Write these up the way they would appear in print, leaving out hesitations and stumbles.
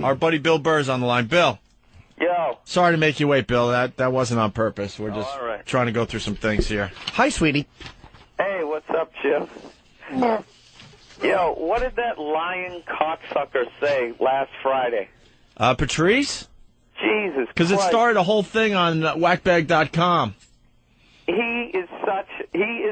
Our buddy Bill Burr's on the line. Bill. Yo. Sorry to make you wait, Bill. That wasn't on purpose. We're just all right. trying to go through some things here. Hi, sweetie. Hey, what's up, Chip? Yo, what did that lying cocksucker say last Friday? Patrice? Jesus Because it Christ. started a whole thing on whackbag.com. He is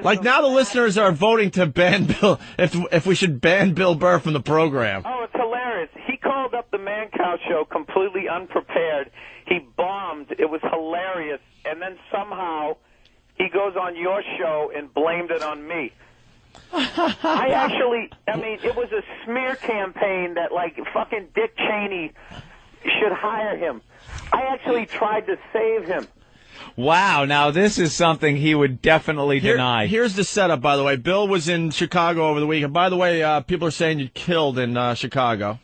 Like, now the listeners are voting to ban Bill, if we should ban Bill Burr from the program. Oh, it's hilarious. He called up the Man Cow Show completely unprepared. He bombed. It was hilarious. And then somehow he goes on your show and blamed it on me. I mean, it was a smear campaign that, like, fucking Dick Cheney should hire him. I actually tried to save him. Wow, now this is something he would definitely deny. Here's the setup, by the way. Bill was in Chicago over the weekend. By the way, people are saying you killed in Chicago.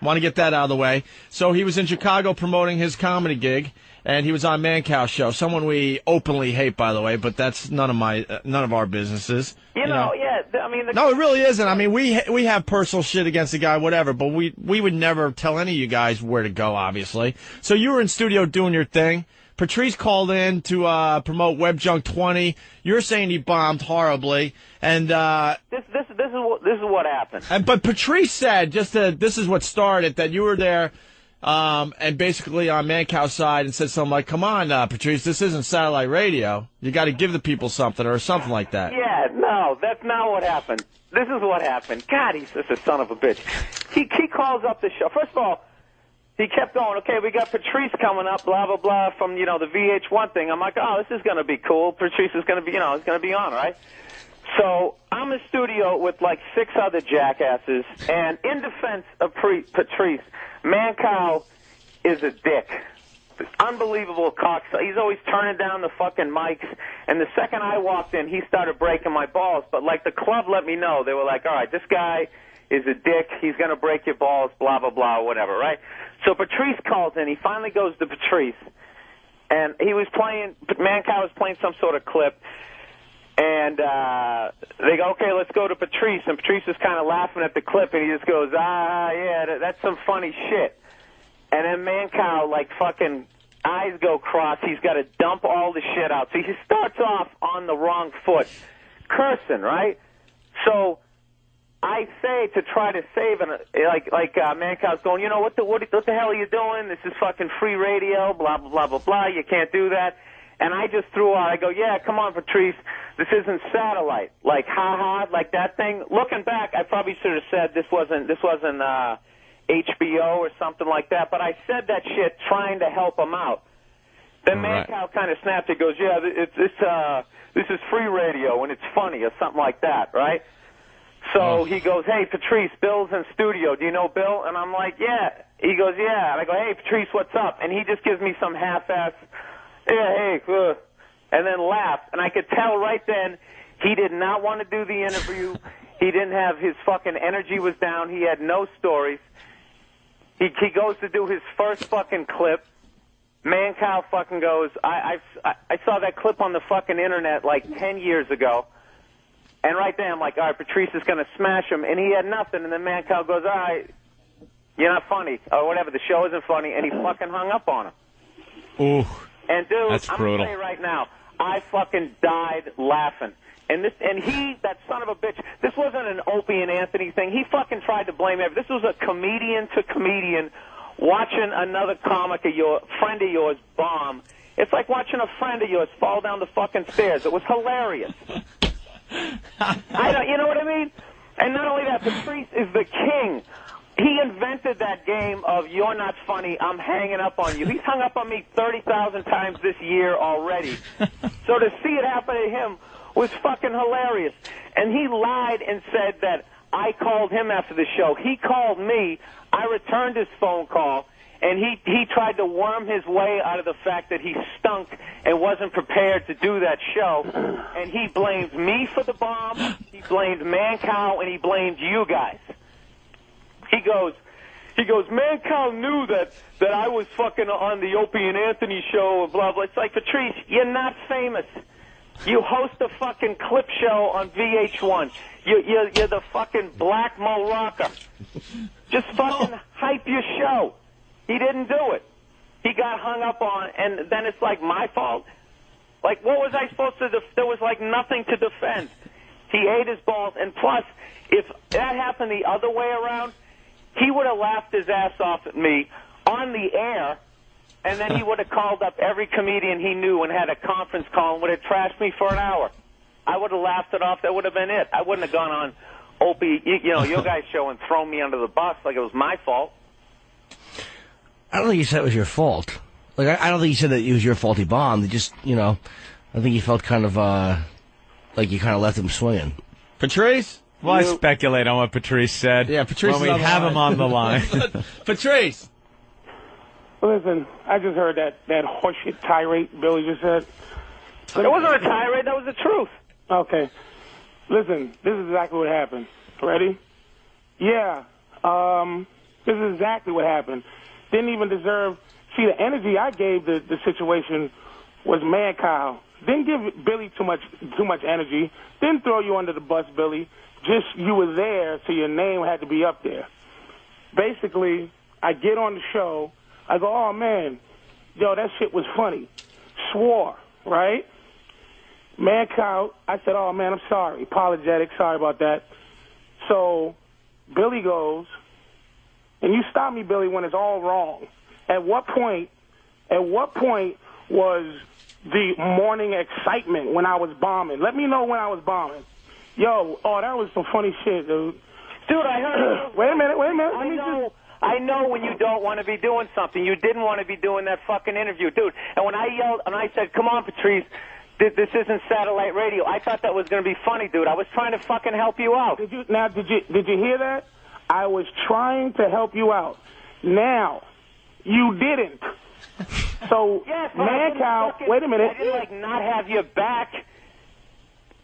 Want to get that out of the way. So he was in Chicago promoting his comedy gig, and he was on Man Cow Show. Someone we openly hate, by the way, but that's none of our businesses. You know, yeah. I mean, no, it really isn't. I mean, we have personal shit against the guy, whatever, but we would never tell any of you guys where to go, obviously. So you were in studio doing your thing. Patrice called in to promote Web Junk 20. You're saying he bombed horribly, and this is what happened. But Patrice said this is what started, that you were there, and basically on Man Cow's side, and said something like, "Come on, Patrice, this isn't satellite radio. You got to give the people something," or something like that. Yeah, no, that's not what happened. This is what happened. God, he's just a son of a bitch. He calls up the show. First of all, he kept going, okay, we got Patrice coming up, blah, blah, blah, from, the VH1 thing. I'm like, oh, this is going to be cool. Patrice is going to be, he's going to be on, right? So I'm in the studio with, like, 6 other jackasses, and in defense of Patrice, Man Cow is a dick. Unbelievable cocksucker. He's always turning down the fucking mics, and the second I walked in, he started breaking my balls. But, like, the club let me know. They were like, all right, this guy is a dick. He's going to break your balls, blah, blah, blah, whatever, right? So Patrice calls in. He finally goes to Patrice, and he was playing, Man Cow was playing some sort of clip, and they go, okay, let's go to Patrice. And Patrice is kind of laughing at the clip, and he just goes, yeah, that's some funny shit. And then Man Cow, like, fucking eyes go cross. He's got to dump all the shit out. So he starts off on the wrong foot, cursing, right? So I say, to try to save it, like Man Cow's going, what the hell are you doing? This is fucking free radio, blah, blah, blah, blah, blah. You can't do that. And I just threw out, I go, yeah, come on, Patrice, this isn't satellite. Like, ha-ha, like that thing. Looking back, I probably should have said this wasn't HBO or something like that, but I said that shit trying to help him out. Then Man Cow kind of snapped it, goes, yeah, this is free radio, and it's funny, or something like that, right? So he goes, hey, Patrice, Bill's in studio. Do you know Bill? And I'm like, yeah. He goes, yeah. And I go, hey, Patrice, what's up? And he just gives me some half-ass, yeah, hey, and then laughed. And I could tell right then he did not want to do the interview. He didn't have, his fucking energy was down. He had no stories. He goes to do his first fucking clip. Man Cow fucking goes, I saw that clip on the fucking internet like 10 years ago. And right there, I'm like, all right, Patrice is going to smash him. And he had nothing. And then Man Cow goes, all right, you're not funny. Or whatever, the show isn't funny. And he fucking hung up on him. Ooh, and, dude, that's I'm brutal. going to tell you right now, I fucking died laughing. And he, that son of a bitch, this wasn't an Opie and Anthony thing. He fucking tried to blame everything. This was a comedian to comedian watching another comic friend of yours bomb. It's like watching a friend of yours fall down the fucking stairs. It was hilarious. You know what I mean? And not only that, Patrice is the king. He invented that game of you're not funny, I'm hanging up on you. He's hung up on me 30,000 times this year already. So to see it happen to him was fucking hilarious. And he lied and said that I called him after the show. He called me. I returned his phone call. And he tried to worm his way out of the fact that he stunk and wasn't prepared to do that show. And he blamed me for the bomb, he blamed Man Cow, and he blamed you guys. He goes, Man Cow knew that I was fucking on the Opie and Anthony show, blah, blah. It's like, Patrice, you're not famous. You host a fucking clip show on VH1. You're the fucking black Mo Rocker. Just fucking hype your shit show. He didn't do it. He got hung up on, and then it's like my fault. Like, what was I supposed to there was like nothing to defend. He ate his balls, and plus, if that happened the other way around, he would have laughed his ass off at me on the air, and then he would have called up every comedian he knew and had a conference call and would have trashed me for an hour. I would have laughed it off. That would have been it. I wouldn't have gone on Opie, your guys' show and thrown me under the bus like it was my fault. I don't think he said it was your fault. Like, I don't think he said that it was your fault he bombed. He just, I think he felt kind of, like you kind of left him swinging. Patrice? Why speculate on what Patrice said? Yeah, Patrice when we have him on the line. Patrice. Listen, I just heard that horseshit tirade Billy just said. It wasn't a tirade. That was the truth. Okay. Listen, this is exactly what happened. Ready? Yeah. This is exactly what happened. Didn't even deserve. See, the energy I gave the situation was man cow. Didn't give Billy too much energy. Didn't throw you under the bus, Billy. Just you were there, so your name had to be up there. Basically, I get on the show. I go, oh, man, yo, that shit was funny. Swore, right? Man cow, I said, oh, man, I'm sorry. Apologetic, sorry about that. So Billy goes, and you stop me, Billy, when it's all wrong. At what point was the morning excitement when I was bombing? Let me know when I was bombing. Yo, that was some funny shit, dude. Dude, I heard... Wait a minute. I know when you don't want to be doing something. You didn't want to be doing that fucking interview, dude. And when I yelled and I said, come on, Patrice, this isn't satellite radio, I thought that was going to be funny, dude. I was trying to fucking help you out. Did you hear that? I was trying to help you out. Now, you didn't. So, yes, man cow, wait a minute. I didn't, not have your back.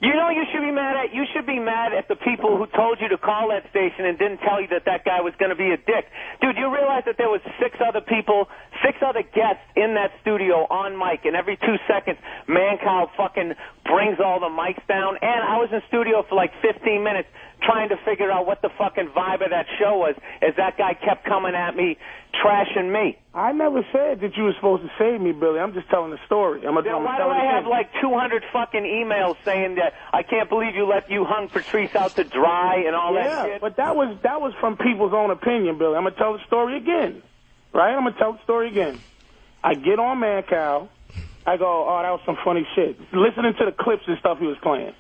You know you should be mad at? You should be mad at the people who told you to call that station and didn't tell you that guy was going to be a dick. Dude, you realize that there was 6 other guests in that studio on mic, and every 2 seconds, Mancow fucking brings all the mics down, and I was in studio for like 15 minutes trying to figure out what the fucking vibe of that show was as that guy kept coming at me, trashing me. I never said that you were supposed to save me, Billy. I'm just telling the story. Why do I have like 200 fucking emails saying that I can't believe you hung Patrice out to dry and all that shit? But that was from people's own opinion, Billy. I'm going to tell the story again. Right? I'm going to tell the story again. I get on Mancow. I go, oh, that was some funny shit. Listening to the clips and stuff he was playing.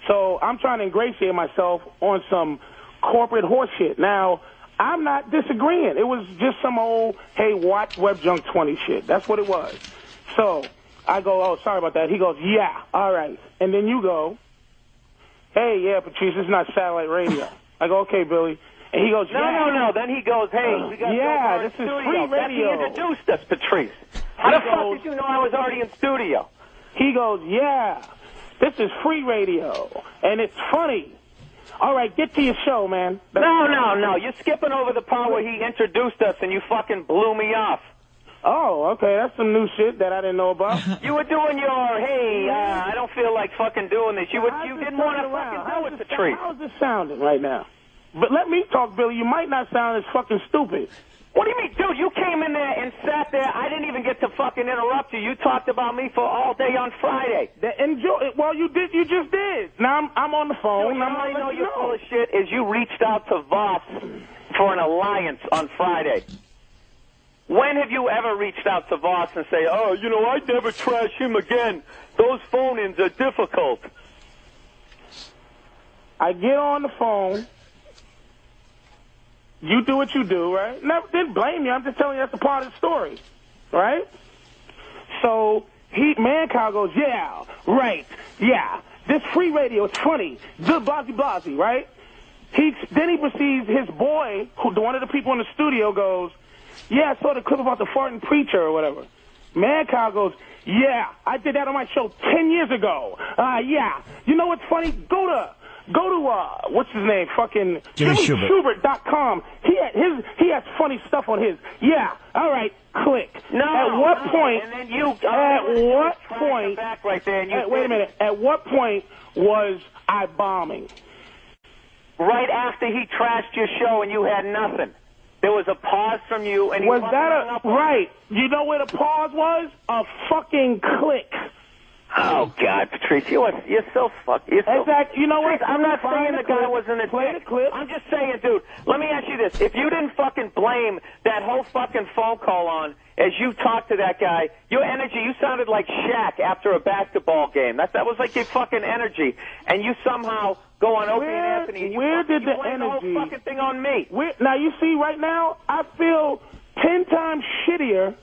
So I'm trying to ingratiate myself on some corporate horse shit. Now, I'm not disagreeing. It was just some old, hey, watch Web Junk 20 shit. That's what it was. So I go, oh, sorry about that. He goes, yeah, all right. And then you go, hey, yeah, Patrice, it's not satellite radio. I go, okay, Billy. And he goes, No. Then he goes, hey, we got this is free radio. He introduced us, Patrice. How the fuck did you know I was already in studio? He goes, yeah, this is free radio, and it's funny. All right, get to your show, man. No. You're skipping over the part where he introduced us and you fucking blew me off. Oh, okay, that's some new shit that I didn't know about. You were doing your, hey, I don't feel like fucking doing this. You didn't want to fucking do it, Patrice. How's this sounding right now? But let me talk, Billy. You might not sound as fucking stupid. What do you mean? Dude, you came in there and sat there. I didn't even get to fucking interrupt you. You talked about me for all day on Friday. Well, you did. You just did. Now I'm on the phone. Dude, I know you're full of shit is you reached out to Voss for an alliance on Friday. When have you ever reached out to Voss and say, oh, I'd never trash him again. Those phone-ins are difficult. I get on the phone. You do what you do, right? Didn't blame you. I'm just telling you that's a part of the story, right? So Mancow goes, yeah, right, yeah. This free radio, it's funny. Good blasey, right? Then he proceeds, his boy, one of the people in the studio goes, yeah, I saw the clip about the farting preacher or whatever. Mancow goes, yeah, I did that on my show 10 years ago. Yeah. You know what's funny? Go to what's his name? Fucking JimmySchubert.com. He has funny stuff on his. Yeah. All right. Click. No. At what point? And then you. At what point? Back right there. And wait a minute. At what point was I bombing? Right after he trashed your show and you had nothing. There was a pause from you, and he Was fucking that hung a... up on Right. You know where the pause was? A fucking click. Oh, God, Patrice, you're so fucked. Exactly. You know what? Patrice, I'm not saying the guy wasn't a Play dick. the clip. I'm just saying, dude, let me ask you this. If you didn't fucking blame that whole fucking phone call on as you talked to that guy, your energy, you sounded like Shaq after a basketball game. That was like your fucking energy. And you somehow go on Opie and Anthony. And where did the blame energy... the whole fucking thing on me. Now, you see, right now, I feel 10 times shittier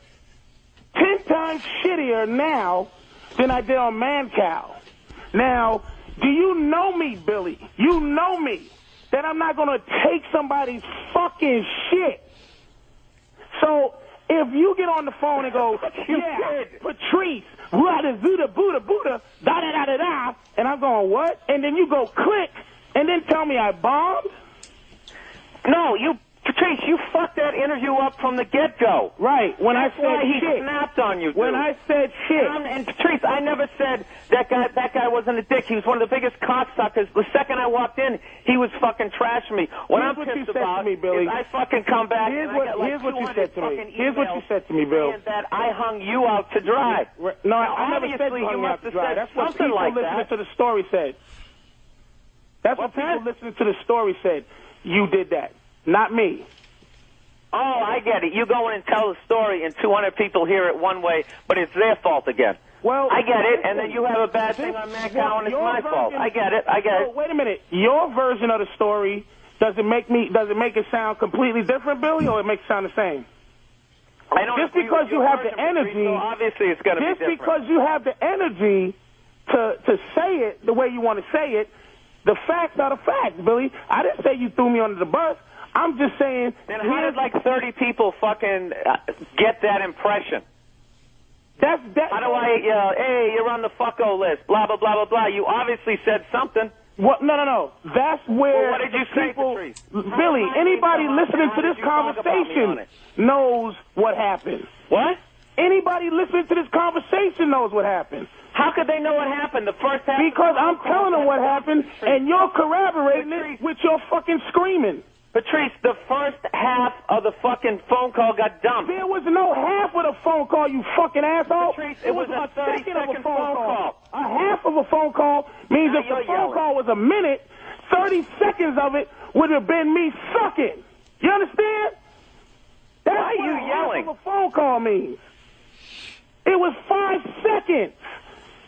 now than I did on Mancow. Now, do you know me, Billy? You know me. That I'm not going to take somebody's fucking shit. So, if you get on the phone and go, yeah, Patrice, Buddha, da-da-da-da-da, and I'm going, what? And then you go click, and then tell me I bombed? No, Patrice, you fucked that interview up from the get-go. Right, when That's I said why he shit. snapped on you, dude. When I said shit. And Patrice, I never said that guy wasn't a dick. He was one of the biggest cocksuckers. The second I walked in, he was fucking trashing me. What Here's I'm what you pissed said about to me, Billy. is I fucking come back Here's and what- I get like here's what you 200 said to me. fucking Here's what you emails said to me, Bill. saying that I hung you out to dry. No, Now, I never said obviously, you hung you out must to have dry. said That's what something people like listening that. to the story said. That's what What's people that? listening to the story said. You did that, not me. Oh, I get it. You go in and tell the story, and 200 people hear it one way, but it's their fault again. Well, I get it, and then you have a bad thing on Mancow, and it's my fault. I get it. So, wait a minute. Your version of the story does it make it sound completely different, Billy, or it makes it sound the same? I don't Just agree because with you your have the version, Patrice, energy, so obviously it's going to be just different. because you have the energy to say it the way you want to say it, the facts are the facts, Billy. I didn't say you threw me under the bus. I'm just saying. Then how did like 30 people fucking get that impression? That's that. How do hey, you're on the fucko list, blah, blah, blah, blah, blah. You obviously said something. What? No. That's where Well, what did you say, people, Patrice? Billy, anybody listening to How did this you talk about me on conversation it? knows what happened. What? Anybody listening to this conversation knows what happened. How could they know what happened? The first half. Because I'm telling them what happened, and you're corroborating it with your fucking screaming. Patrice, the first half of the fucking phone call got dumped. There was no half of the phone call, you fucking asshole. Patrice, it was a 30-second phone call. A half of a phone call means Now if the you're phone yelling. call was a minute, 30 seconds of it would have been me sucking. You understand? That's Why are what you a yelling? half of a phone call means. It was 5 seconds.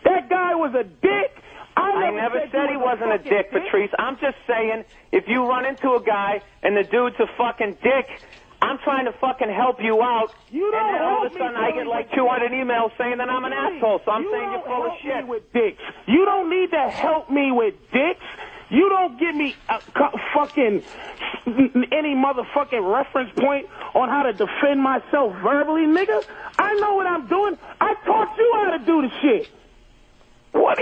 That guy was a dick. I never said he wasn't a dick, Patrice. I'm just saying, if you run into a guy and the dude's a fucking dick, I'm trying to fucking help you out. You and don't then all of help a sudden me, I get like 200 emails saying that I'm an asshole, so I'm saying you're full of shit. You don't help me with dicks. You don't need to help me with dicks. You don't give me fucking any motherfucking reference point on how to defend myself verbally, nigga. I know what I'm doing. I taught you how to do the shit. What?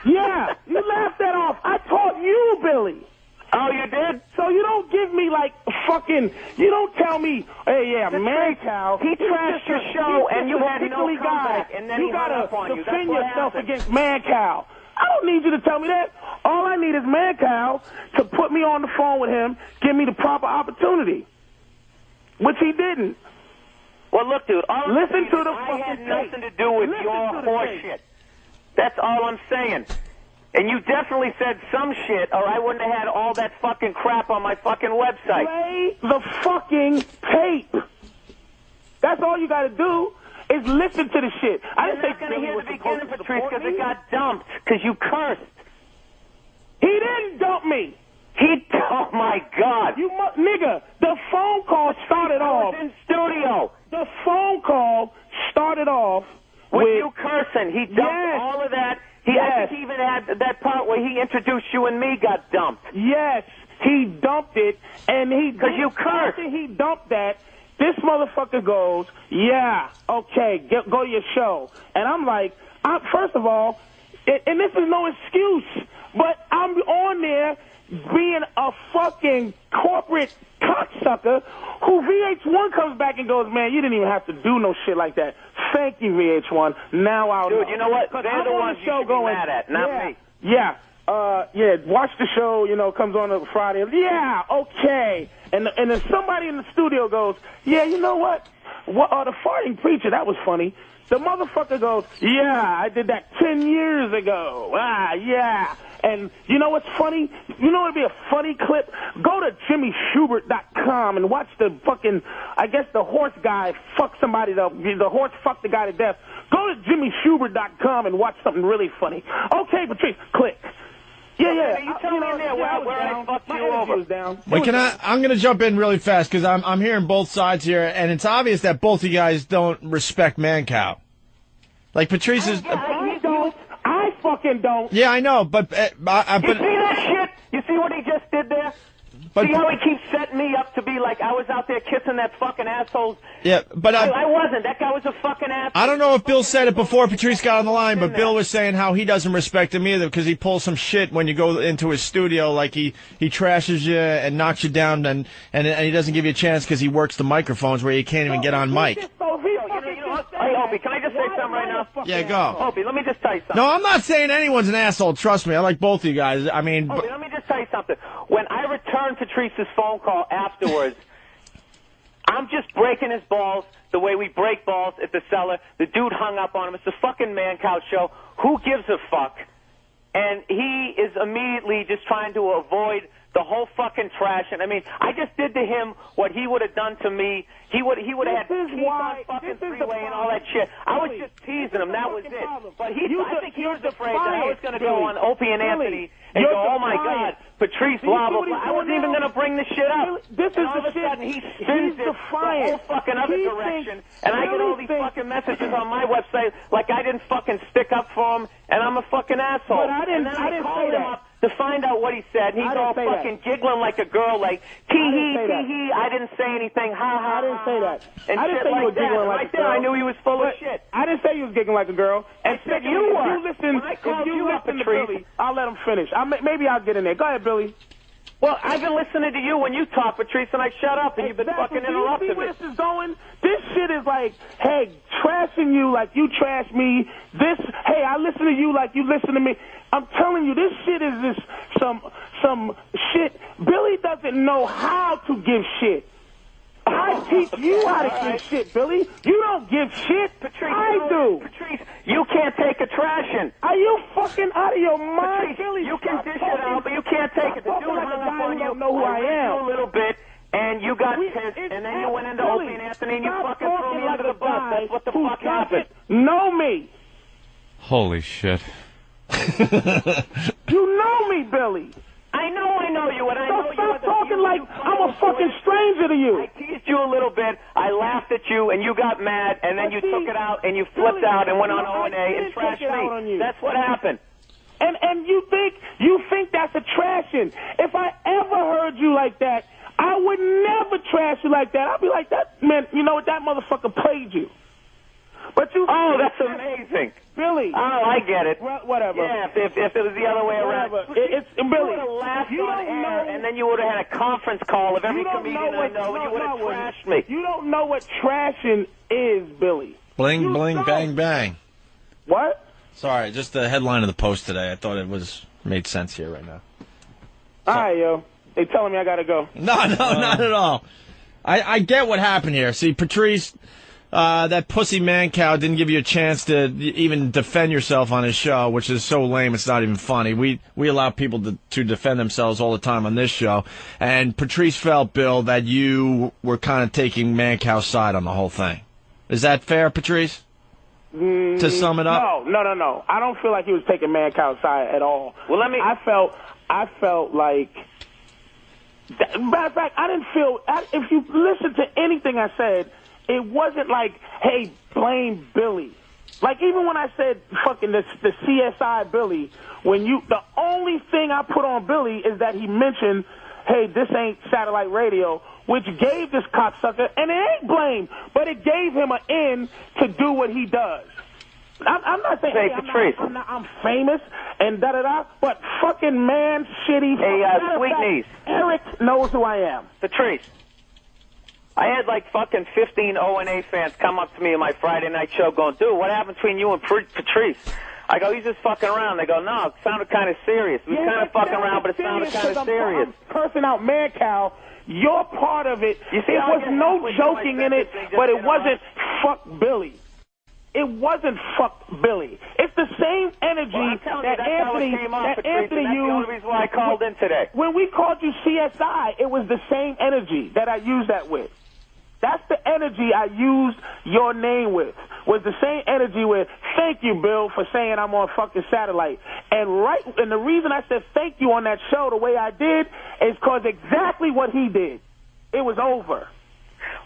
Yeah, you laughed that off. I taught you, Billy. Oh, you did? So you don't give me like fucking. You don't tell me, hey, yeah, Mancow. He trashed your show, and you had no particularly comeback, and then you he hung gotta up on you. That's defend what yourself happened. against Mancow. I don't need you to tell me that. All I need is Mancow to put me on the phone with him, give me the proper opportunity, which he didn't. Well, look, dude, all I'm Listen saying to is the I fucking had tape. nothing to do with Listen your to the horse tape. shit. That's all I'm saying. And you definitely said some shit, or I wouldn't have had all that fucking crap on my fucking website. Play the fucking tape. That's all you got to do is listen to the shit. I You're didn't not say going to Billy hear was the supposed beginning, to Patrice, support because me. it got dumped, because you cursed. He didn't dump me. Oh, my God. You nigga, the phone call started I off. was in studio The phone call started off with with you cursing. He dumped Yes. all of that. I Yes. think he even had that part where he introduced you and me got dumped. yes, he dumped it, and he 'Cause you cursed. After he dumped that, this motherfucker goes, yeah, okay, go to your show, and I'm like, first of all, and this is no excuse, but I'm on there being a fucking corporate cocksucker who VH1 comes back and goes, man, you didn't even have to do no shit like that. Thank you, VH1. Now I'll know. Dude, you know what? 'Cause They're I'm the on ones the you show should be going, mad at, not yeah, me. Yeah. yeah, watch the show, comes on a Friday. Yeah, okay. And then somebody in the studio goes, yeah, you know what? The farting preacher, that was funny. The motherfucker goes, yeah, I did that 10 years ago. Yeah. And you know what's funny? You know what'd be a funny clip? Go to JimmySchubert.com and watch the fucking, I guess the horse guy fuck somebody, the horse fucked the guy to death. Go to JimmySchubert.com and watch something really funny. Okay, Patrice, click. Yeah. You tell me in there where I fucked you over. Down. Wait, I'm going to jump in really fast because I'm hearing both sides here, and it's obvious that both of you guys don't respect Mancow. Like Patrice is. I fucking don't. Yeah, I know, but you see that shit? You see what he just did there? See how he keeps setting me up to be like I was out there kissing that fucking asshole? Yeah, but I wasn't. That guy was a fucking asshole. I don't know if Bill said it before Patrice got on the line, but Bill was saying how he doesn't respect him either because he pulls some shit when you go into his studio, like he trashes you and knocks you down, and he doesn't give you a chance because he works the microphones where you can't even get on mic. Hey, Opie, can I just say something right now? Yeah, go. Opie, let me just tell you something. No, I'm not saying anyone's an asshole. Trust me. I like both of you guys. I mean... Opie, let me just tell you something. When I returned Patrice's phone call afterwards, I'm just breaking his balls the way we break balls at the cellar. The dude hung up on him. It's a fucking Mancow show. Who gives a fuck? And he is immediately just trying to avoid the whole fucking trash. And I mean, I just did to him what he would have done to me. He would have had teeth on fucking freeway and all that shit. I was just teasing him. That was it. But I think he was afraid that I was going to go on Opie and Anthony and go, oh my God, Patrice, blah, blah, blah. I wasn't even going to bring this shit up. This is all of a sudden he spins it the whole fucking other direction. And I get all these fucking messages on my website like I didn't fucking stick up for him and I'm a fucking asshole. But I didn't called him up to find out what he said. He's all fucking giggling like a girl, like, tee-hee, tee-hee, I didn't say anything, ha-ha. I didn't say that. And I didn't shit say you were like that. giggling like Right a there, girl. I knew he was full of shit. I didn't say you was giggling like a girl. And I said you were. If you listen, When I called you up, to Patrice. Billy, I'll let him finish. Maybe I'll get in there. Go ahead, Billy. Well, I've been listening to you when you talk, Patrice, and I shut up, and you've been fucking interrupting me. You see where this is going? This shit is like, hey, trashing you like you trash me. Hey, I listen to you like you listen to me. I'm telling you, this shit is some shit. Billy doesn't know how to give shit. I teach you how to give shit, Billy. You don't give shit. Patrice, I do. Patrice, you can't take a trashing. Are you fucking out of your mind, Patrice, Billy? you can dish it out, but you can't take it. The dude hung up on you. Know who I am. A little bit, and you got pissed, and then you went into Opie and Anthony, and you fucking threw me under the bus. That's what the fuck happened. Know me. Holy shit. You know me, Billy. I know you, and I know you. Stop talking like I'm a fucking stranger to you. I teased you a little bit. I laughed at you, and you got mad, and then you took it out, and you flipped out and went on O&A and trashed me. That's what happened. And you think that's a trashing. If I ever heard you like that, I would never trash you like that. I'd be like, that man, you know what, that motherfucker played you. But you... Oh, that's amazing. Billy. Oh, I get it. Well, whatever. Yeah, if it was the other way around. It's Billy. You would have laughed on air, and then you would have had a conference call of every comedian I know, and you would have trashed me. You don't know what trashing is, Billy. Bling, bling, bang, bang. What? Sorry, just the headline of the Post today. I thought it made sense here right now. All right, yo. They telling me I gotta go. No, not at all. I get what happened here. See, Patrice, that pussy Mancow didn't give you a chance to even defend yourself on his show, which is so lame it's not even funny. We allow people to defend themselves all the time on this show. And Patrice felt, Bill, that you were kind of taking Mancow's side on the whole thing. Is that fair, Patrice? To sum it up? No. I don't feel like he was taking Mancow's side at all. Well, I felt like... Matter of fact, I didn't feel... if you listen to anything I said, it wasn't like, hey, blame Billy. Like, even when I said fucking the CSI Billy, the only thing I put on Billy is that he mentioned, hey, this ain't satellite radio, which gave this cocksucker, and it ain't blame, but it gave him an in to do what he does. I'm not saying, hey, I'm famous and da-da-da, but fucking man, shitty. Hey, sweet niece. Eric knows who I am. Patrice, I had like fucking 15 O&A fans come up to me on my Friday night show going, dude, what happened between you and Patrice? I go, he's just fucking around. They go, no, it sounded kind of serious. We were kind of fucking around, but it sounded kind of serious. I'm cursing out Mancow. You're part of it. You see, it was no joking in it, but it wasn't fuck Billy. It wasn't fuck Billy. It's the same energy that Anthony used. That's the only reason why I called in today. When we called you CSI, it was the same energy that I used that with. That's the energy I used your name with. Was the same energy with, thank you, Bill, for saying I'm on fucking satellite. And the reason I said thank you on that show the way I did is because exactly what he did. It was over.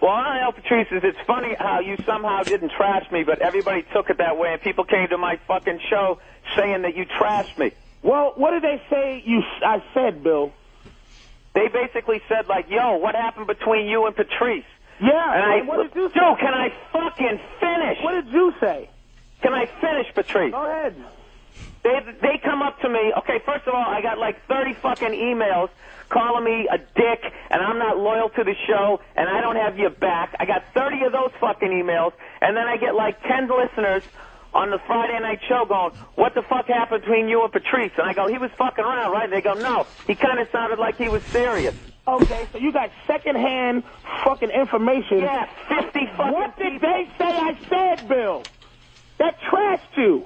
Well, I know, Patrice, it's funny how you somehow didn't trash me, but everybody took it that way, and people came to my fucking show saying that you trashed me. Well, what did they say I said, Bill? They basically said, like, yo, what happened between you and Patrice? Yeah, and what did you say? Dude, can I fucking finish? What did you say? Can I finish, Patrice? Go ahead. They come up to me. Okay, first of all, I got like 30 fucking emails calling me a dick, and I'm not loyal to the show, and I don't have your back. I got 30 of those fucking emails, and then I get like 10 listeners on the Friday night show going, what the fuck happened between you and Patrice? And I go, he was fucking around, right? And they go, no, he kind of sounded like he was serious. Okay, so you got secondhand fucking information. Yeah, 50 fucking What did people. they say I said, Bill? That trashed you.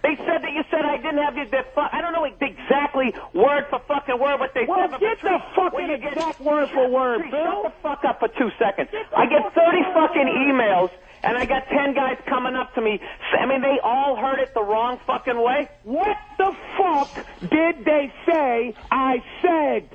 They said that you said I didn't have I don't know exactly word for fucking word what they Well, said. get the fucking exact word for word, Please, Bill. shut the fuck up for 2 seconds. I get 30 fucking emails, and I got 10 guys coming up to me. I mean, they all heard it the wrong fucking way. What the fuck did they say I said?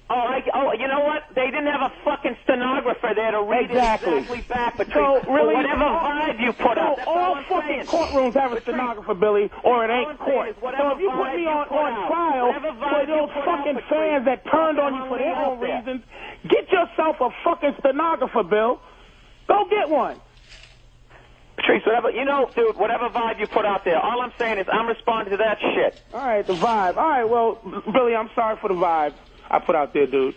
Oh, you know what? They didn't have a fucking stenographer there to read it exactly back. But So, really, whatever vibe you put up, that's all I'm fucking saying. courtrooms have a stenographer, Billy, or it ain't court. So whatever if you put vibe me you on put out, trial whatever for vibe you those put fucking out, fans that turned on you for their own reasons, get yourself a fucking stenographer, Bill. Go get one. Patrice, whatever, you know, dude, whatever vibe you put out there, all I'm saying is I'm responding to that shit. All right, the vibe. All right, well, Billy, I'm sorry for the vibe I put out there, dude.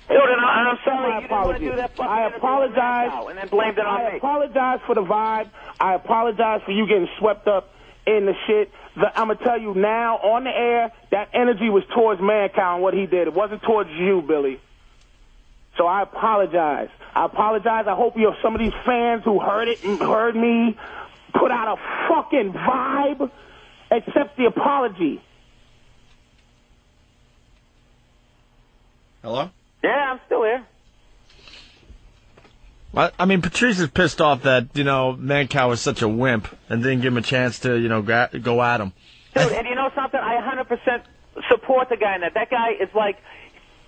Dude, and I'm sorry you didn't want to do that fucking I apologize. And then blamed it on me. I apologize for the vibe. I apologize for you getting swept up in the shit. I'm going to tell you now, on the air, that energy was towards Mankind, what he did. It wasn't towards you, Billy. So I apologize. I hope some of these fans who heard it and heard me put out a fucking vibe, accept the apology. Hello? Yeah, I'm still here. I mean, Patrice is pissed off that, Mancow was such a wimp and didn't give him a chance to, go at him. Dude, and you know something? I 100% support the guy in that. That guy is like,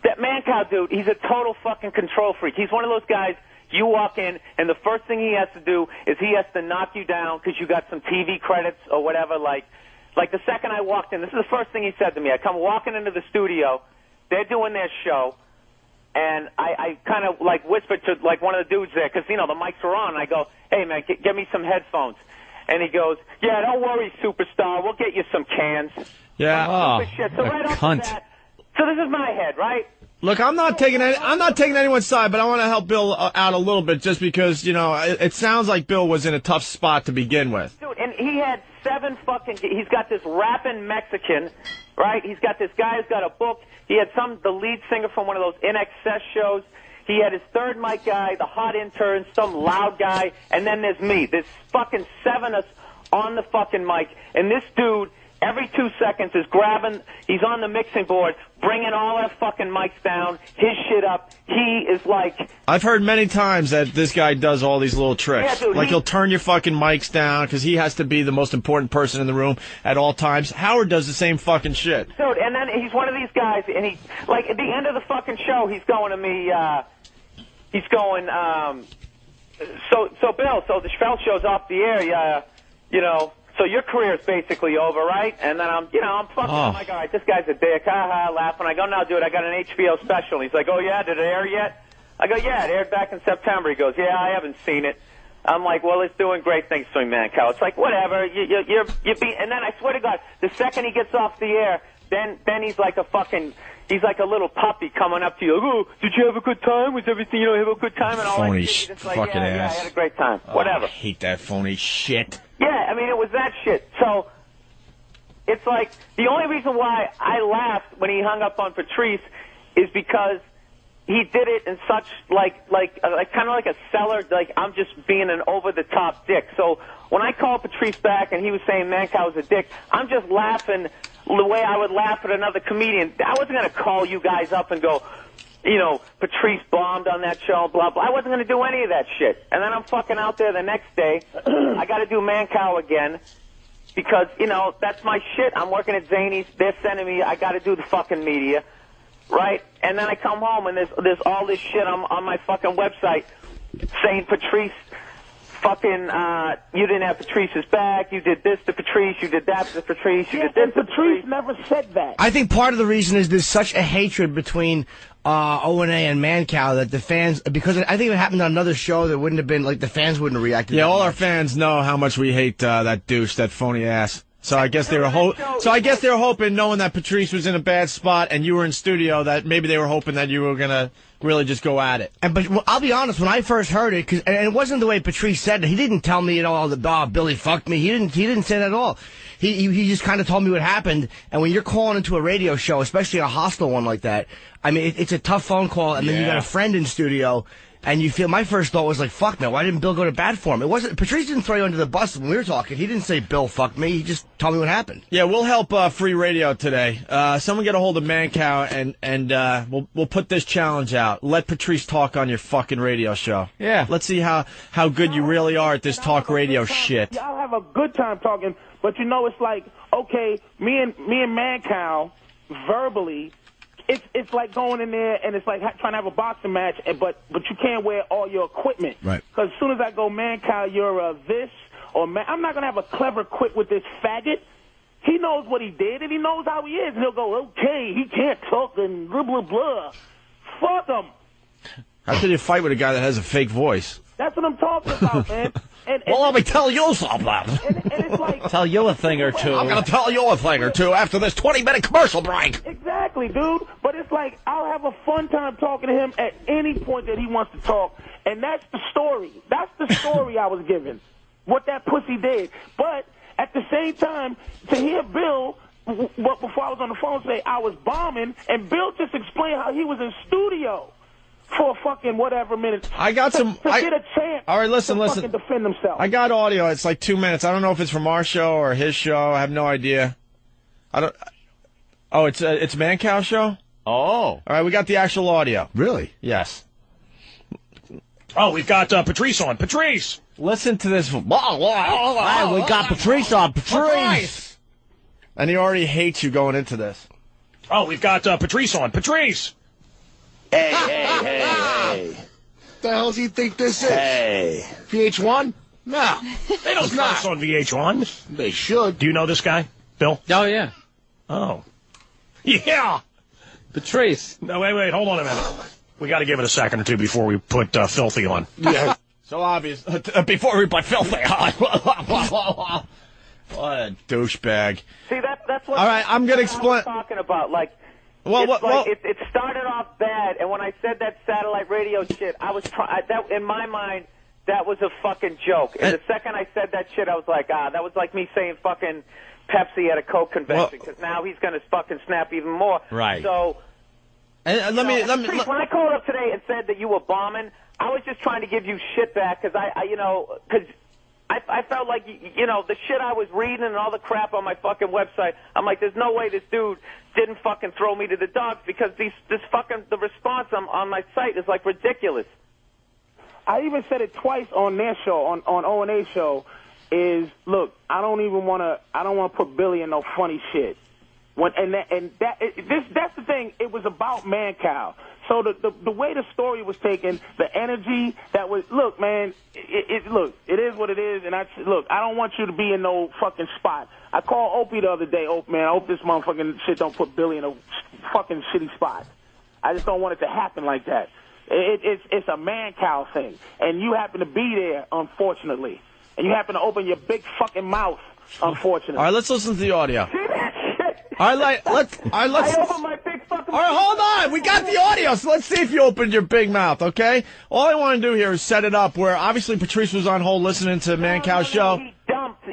that Mancow dude, he's a total fucking control freak. He's one of those guys, you walk in, and the first thing he has to do is he has to knock you down because you got some TV credits or whatever. Like the second I walked in, this is the first thing he said to me. I come walking into the studio, they're doing their show, and I kind of like whispered to like one of the dudes there because the mics were on. And I go, "Hey man, get me some headphones." And he goes, "Yeah, don't worry, superstar. We'll get you some cans." Yeah. Shit. So right off the bat, so this is my head, right? Look, I'm not taking anyone's side, but I want to help Bill out a little bit just because it sounds like Bill was in a tough spot to begin with. Dude, and he had 7 fucking. He's got this rapping Mexican, right? He's got this guy who's got a book. He had the lead singer from one of those In Excess shows. He had his third mic guy, the hot intern, some loud guy, and then there's me. There's fucking 7 of us on the fucking mic, and this dude, every 2 seconds, is grabbing, he's on the mixing board, bringing all our fucking mics down, his shit up. He is like... I've heard many times that this guy does all these little tricks. Yeah, dude, he'll turn your fucking mics down because he has to be the most important person in the room at all times. Howard does the same fucking shit. Dude, and then he's one of these guys, and he, like, at the end of the fucking show, he's going to me, he's going, so Bill, so the Schfeld show's off the air, so your career is basically over, right? And then I'm fucking, I'm like, all right, this guy's a dick, ha, laughing. I go, no, dude, I got an HBO special. He's like, oh, yeah, did it air yet? I go, yeah, it aired back in September. He goes, yeah, I haven't seen it. I'm like, well, it's doing great things to me, Mancow. It's like, whatever, you're being, and then I swear to God, the second he gets off the air, then he's like he's like a little puppy coming up to you. Oh, did you have a good time? Was everything, have a good time? And all phony that shit. fucking yeah, ass. I had a great time. Whatever. I hate that phony shit. Yeah, I mean, it was that shit. So it's like the only reason why I laughed when he hung up on Patrice is because he did it in such like kind of like a seller, like I'm just being an over the top dick. So when I called Patrice back and he was saying Mancow was a dick, I'm just laughing the way I would laugh at another comedian. I wasn't going to call you guys up and go, you know, Patrice bombed on that show, blah, blah. I wasn't going to do any of that shit. And then I'm fucking out there the next day. I got to do Mancow again because, you know, that's my shit. I'm working at Zany's. They're sending me. I got to do the fucking media, right? And then I come home and there's all this shit on my fucking website saying Patrice fucking, you didn't have Patrice's back, you did this to Patrice, you did that to Patrice, you did this to Patrice never said that. I think part of the reason is there's such a hatred between O&A and Mancow that the fans, because I think if it happened on another show, there wouldn't have been, like, the fans wouldn't have reacted. Yeah, all much. our fans know how much we hate that douche, that phony ass. So I guess they were hoping, knowing that Patrice was in a bad spot and you were in studio, that maybe they were hoping that you were gonna really just go at it. But well, I'll be honest, when I first heard it, and it wasn't the way Patrice said it. He didn't tell me at all that Billy fucked me. He didn't say that at all. He just kind of told me what happened. And when you're calling into a radio show, especially a hostile one like that, I mean, it's a tough phone call, and then you got a friend in studio. And you feel, my first thought was like, fuck, man, why didn't Bill go to bat for him? It wasn't, Patrice didn't throw you under the bus when we were talking. He didn't say Bill fucked me. He just told me what happened. Yeah, we'll help free radio today. Someone get a hold of Mancow and we'll put this challenge out. Let Patrice talk on your fucking radio show. Yeah. Let's see how good you really are at this talk radio shit. Y'all have a good time talking, but you know, it's like, okay, me and Mancow verbally, it's like going in there and it's like trying to have a boxing match, but you can't wear all your equipment. Right. Because as soon as I go, Mancow, you're this, or I'm not going to have a clever quip with this faggot. He knows what he did, and he knows how he is. And he'll go, okay, he can't talk, and blah, blah, blah. Fuck him. How can you fight with a guy that has a fake voice? That's what I'm talking about, man. Well, let me tell you something. And it's like... Tell you a thing or two. I'm going to tell you a thing or two after this 20-minute commercial break. Exactly, dude. But it's like, I'll have a fun time talking to him at any point that he wants to talk. And that's the story. That's the story I was given, what that pussy did. But at the same time, to hear Bill, before I was on the phone, say I was bombing, and Bill just explained how he was in studio for fucking whatever minutes. I got some... To get a chance all right, listen. fucking defend himself. I got audio. It's like 2 minutes. I don't know if it's from our show or his show. I have no idea. Oh, it's Mancow's show? Oh. All right, we got the actual audio. Really? Yes. Oh, we've got Patrice on. Patrice! Listen to this. Hey, we got Patrice on. Patrice! And he already hates you going into this. Oh, we've got Patrice on. Patrice! Hey. The hell do you think this is? Hey. VH1? No. They don't curse on VH1. They should. Do you know this guy, Bill? Oh, yeah. Oh. Yeah! Patrice. No, wait, hold on a minute. We got to give it a second or two before we put Filthy on. Yeah. So obvious. Before we put Filthy on. What a douchebag. See, that's what. All right, I'm gonna explain. I'm talking about, like. Well, it started off bad, and when I said that satellite radio shit, I was that in my mind that was a fucking joke. And the second I said that shit, I was like, that was like me saying fucking Pepsi at a Coke convention, because now he's gonna fucking snap even more. Right. So. And let me. When I called up today and said that you were bombing, I was just trying to give you shit back because I felt like, the shit I was reading and all the crap on my fucking website, I'm like, there's no way this dude didn't fucking throw me to the dogs, because the response on my site is like ridiculous. I even said it twice on their show, on O&A show, is, look, I don't want to put Billy in no funny shit. That's the thing. It was about Mancow. So the way the story was taken, the energy that was, look, man, look, it is what it is. And I don't want you to be in no fucking spot. I called Opie the other day. Man, I hope this motherfucking shit don't put Billy in a fucking shitty spot. I just don't want it to happen like that. It's a Mancow thing, and you happen to be there, unfortunately, and you happen to open your big fucking mouth, unfortunately. All right, let's listen to the audio. See that shit? All right, let's. I opened my big fucking. All right, hold on. We got the audio, so let's see if you opened your big mouth, okay? All I want to do here is set it up where obviously Patrice was on hold listening to Mancow's show.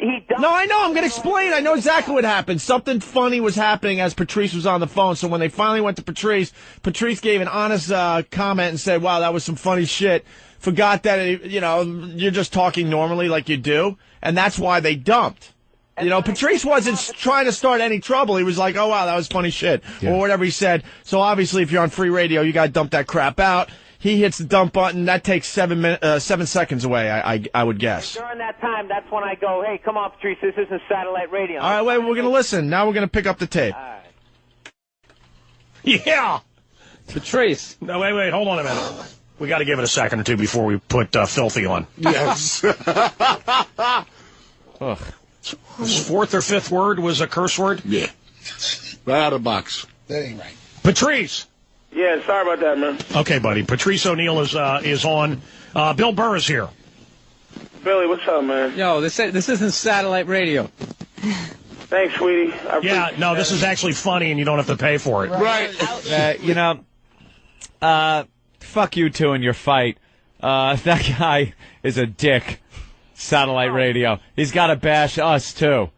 he dumped. No, I know. I'm going to explain. I know exactly what happened. Something funny was happening as Patrice was on the phone. So when they finally went to Patrice, Patrice gave an honest comment and said, wow, that was some funny shit. Forgot that, you're just talking normally like you do. And that's why they dumped. Patrice wasn't trying to start any trouble. He was like, oh, wow, that was funny shit. Yeah. Or whatever he said. So obviously, if you're on free radio, you got to dump that crap out. He hits the dump button. That takes 7 seconds away, I would guess. During that time, that's when I go, hey, come on, Patrice, this isn't satellite radio. All right, wait, we're going to listen. Now we're going to pick up the tape. All right. Yeah. Patrice. No, wait, hold on a minute. We got to give it a second or two before we put Filthy on. Yes. Ugh. His fourth or fifth word was a curse word? Yeah. Right out of the box. That ain't right. Patrice. Yeah, sorry about that, man. Okay, buddy. Patrice Oneal is on. Bill Burr is here. Billy, what's up, man? Yo, this isn't satellite radio. Thanks, sweetie. This is actually funny, and you don't have to pay for it. Right. Fuck you two in your fight. That guy is a dick. Satellite radio. He's got to bash us, too.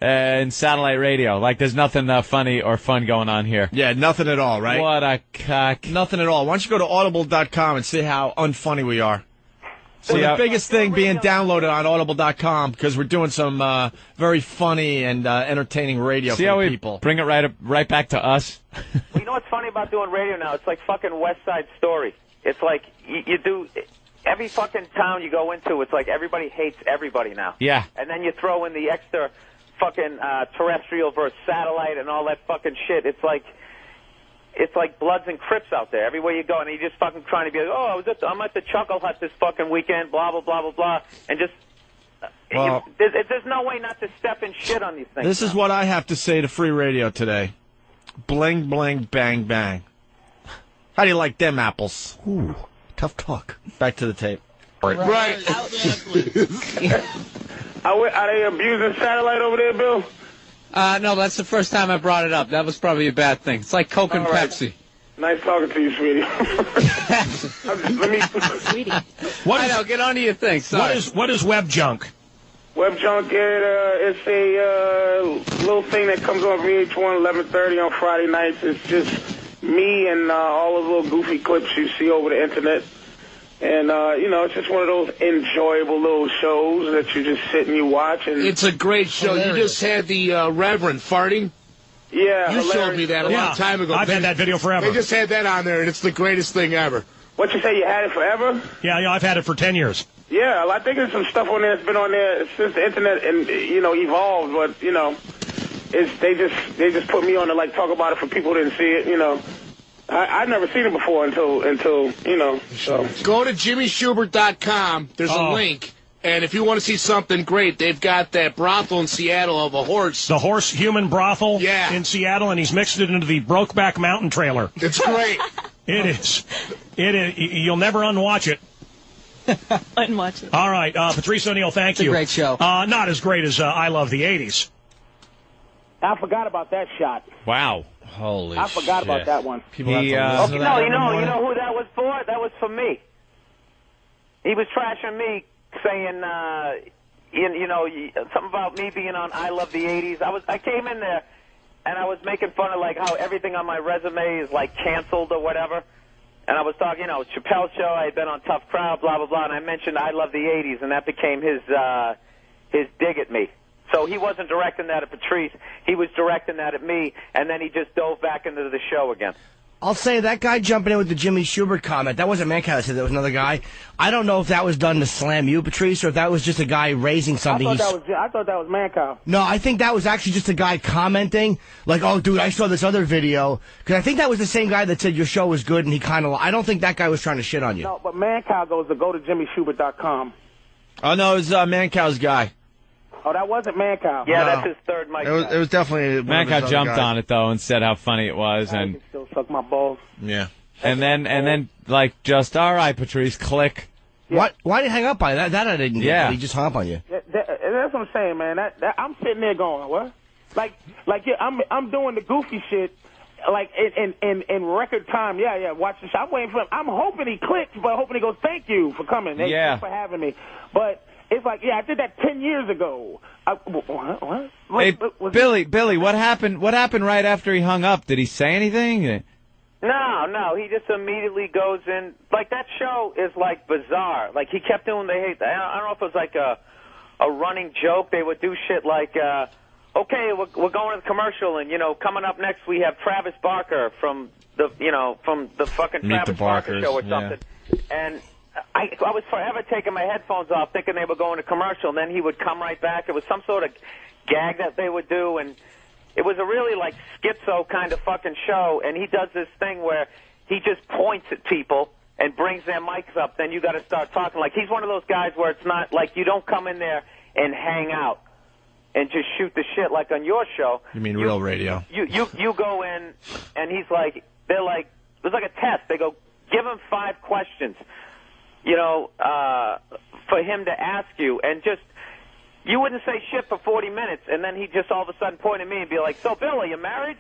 In satellite radio. Like, there's nothing funny or fun going on here. Yeah, nothing at all, right? What a cock. Nothing at all. Why don't you go to audible.com and see how unfunny we are? See, the biggest thing being downloaded on audible.com because we're doing some very funny and entertaining radio see for how people. We bring it right back to us? Well, you know what's funny about doing radio now? It's like fucking West Side Story. It's like you do... Every fucking town you go into, it's like everybody hates everybody now. Yeah. And then you throw in the extra fucking terrestrial versus satellite and all that fucking shit. It's like Bloods and Crips out there. Everywhere you go, and you're just fucking trying to be like, oh, I'm at the Chuckle Hut this fucking weekend, blah, blah, blah, blah, blah. And just... Well, there's no way not to step in shit on these things. This is what I have to say to free radio today. Bling, bling, bang, bang. How do you like them apples? Ooh, tough talk. Back to the tape. Right. Are they abusing satellite over there, Bill? No, that's the first time I brought it up. That was probably a bad thing. It's like Coke and Pepsi. Nice talking to you, sweetie. Sweetie. I know, get on to your thing. Sorry. What is web junk? Web junk, it's a little thing that comes on VH1 11:30 on Friday nights. It's just me and all those little goofy clips you see over the internet. And, it's just one of those enjoyable little shows that you just sit and you watch. And it's a great show. Hilarious. You just had the Reverend farting. Yeah, you showed me that a long time ago. I've had that video forever. They just had that on there, and it's the greatest thing ever. What you say, you had it forever? Yeah, I've had it for 10 years. Yeah, I think there's some stuff on there that's been on there since the internet and evolved, but they just put me on to like talk about it for people who didn't see it. I'd never seen it before until So go to JimmySchubert.com. There's a link. And if you want to see something great, they've got that brothel in Seattle of a horse. The horse human brothel yeah. in Seattle, and he's mixed it into the Brokeback Mountain trailer. It's great. It is. You'll never unwatch it. Unwatch it. All right, Patrice Oneal, thank you. It's a great show. Not as great as I Love the 80s. I forgot about that shot. Wow. Holy shit. I forgot about that one. People have to listen to that you know who that was for? That was for me. He was trashing me, saying, something about me being on I Love the 80s. I came in there, and I was making fun of, like, how everything on my resume is, like, canceled or whatever. And I was talking, Chappelle's show, I had been on Tough Crowd, blah, blah, blah, and I mentioned I Love the 80s, and that became his dig at me. So he wasn't directing that at Patrice. He was directing that at me, and then he just dove back into the show again. I'll say that guy jumping in with the Jimmy Schubert comment, that wasn't Mancow that said that was another guy. I don't know if that was done to slam you, Patrice, or if that was just a guy raising something. I thought that was Mancow. No, I think that was actually just a guy commenting, like, oh, dude, I saw this other video. Because I think that was the same guy that said your show was good, and he kind of, I don't think that guy was trying to shit on you. No, but Mancow goes to go to JimmySchubert.com. Oh, no, it was Mancow's guy. Oh, that wasn't Mancow. Yeah, No. that's his third mic. It was definitely Mancow jumped on it though and said how funny it was, I and can still suck my balls. Yeah. and then like just all right, Patrice, click. Why did he hang up on you? That I didn't get. Yeah. He just hung up on you. That's what I'm saying, man. That I'm sitting there going, what? Like I'm doing the goofy shit, like in record time. Yeah. Watch the show. I'm waiting for him. I'm hoping he clicks, but hoping he goes, thank you for coming. Thank you for having me. But It's like, yeah, I did that 10 years ago. What? Hey, Billy, what happened? What happened right after he hung up? Did he say anything? No, he just immediately goes in. Like, that show is, like, bizarre. Like, he kept doing I don't know if it was, like, a running joke. They would do shit like, okay, we're going to the commercial, and, coming up next we have Travis Barker from the fucking Meet Travis the Barker Barkers, show or something. yeah. And I was forever taking my headphones off thinking they were going to commercial, and then he would come right back. It was some sort of gag that they would do, and it was a really, like, schizo kind of fucking show, and he does this thing where he just points at people and brings their mics up, then you got to start talking. Like, he's one of those guys where it's not, like, you don't come in there and hang out and just shoot the shit like on your show. You mean real radio? You go in, and he's like, they're like, it was like a test. They go, give him 5 questions, for him to ask you, and just, you wouldn't say shit for 40 minutes, and then he'd just all of a sudden point at me and be like, so, Bill, are you married?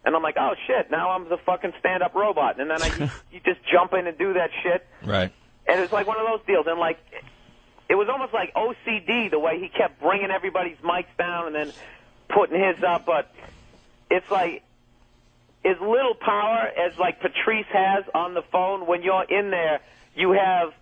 And I'm like, oh, shit, now I'm the fucking stand-up robot. And then you just jump in and do that shit. Right. And it's like one of those deals. And, like, it was almost like OCD, the way he kept bringing everybody's mics down and then putting his up. But it's like as little power as, like, Patrice has on the phone. When you're in there, you have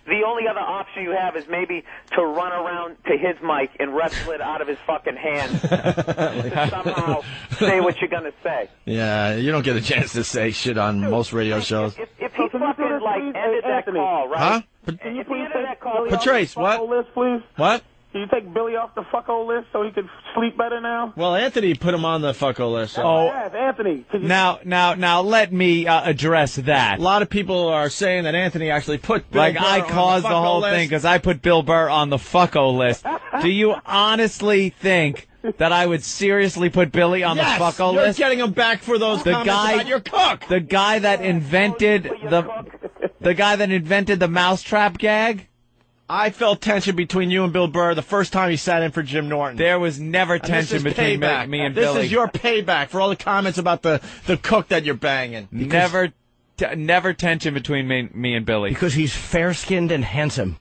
the only other option you have is maybe to run around to his mic and wrestle it out of his fucking hand to somehow say what you're going to say. Yeah, you don't get a chance to say shit on most radio shows. If he fucking, like, ended that call, right? Huh? Can you If he please ended take that call, Patrice, what? list, please? What? Can you take Billy off the fucko list so he could sleep better now? Well, Anthony put him on the fucko list. So. Oh. Yes, Anthony. Now, let me address that. A lot of people are saying that Anthony actually put Bill Like, Burr I on caused the fucko whole list. thing because I put Bill Burr on the fucko list. Do you honestly think that I would seriously put Billy on Yes, the fucko you're list? getting him back for those The comments guy- about your cook. The guy that invented the mousetrap gag? I felt tension between you and Bill Burr the first time he sat in for Jim Norton. There was never And this tension is between payback. me and this Billy. This is your payback for all the comments about the cook that you're banging. Never tension between me and Billy. Because he's fair-skinned and handsome.